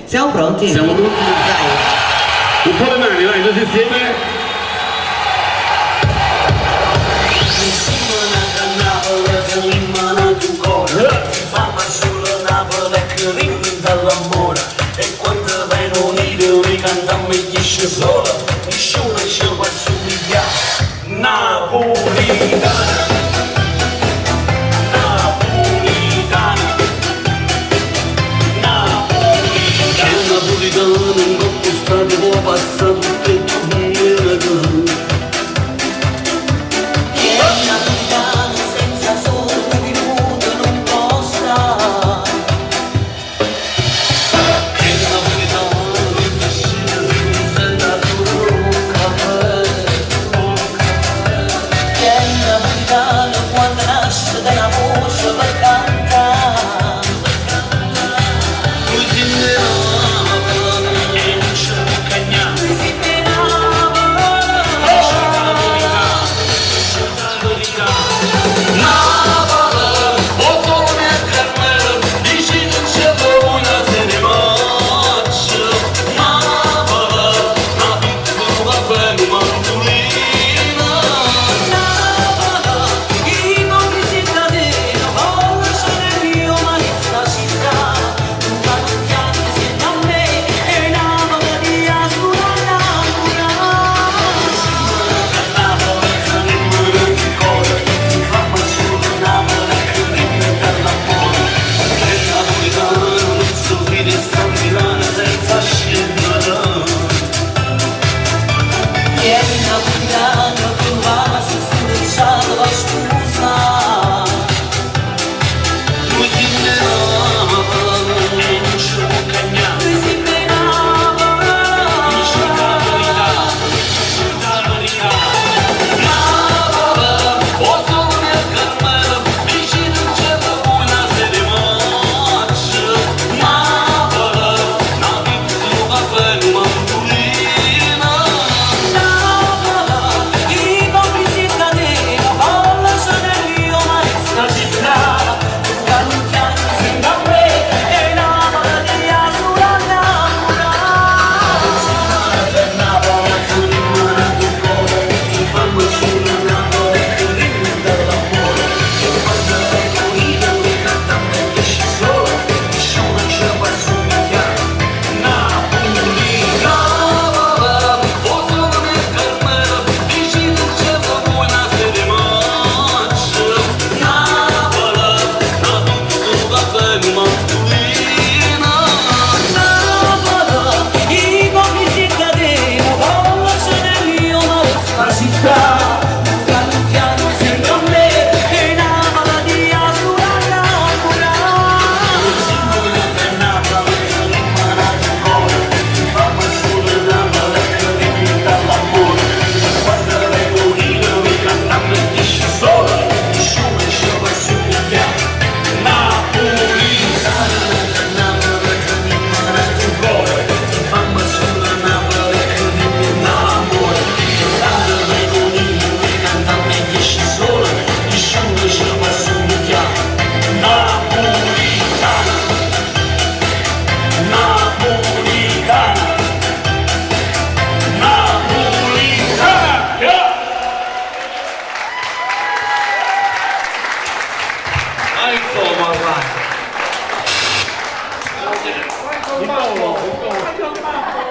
Siamo pronti? Siamo pronti? Dai. Un po' le mani, vai, tutti insieme. Fammi solo Napoli che rinventa l'amore. E quando vengo unito mi cantiamo e esce solo. Nessuno ci può somigliare. Napolitana. Napolitano in coppa stato può passare tutto il tuo Chi è napolitano senza solo un minuto non può stare. Chi è napolitano senza scendere senza solo un caffè. Chi è napolitano quando nasce dalla voce per cantare.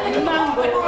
Il mango.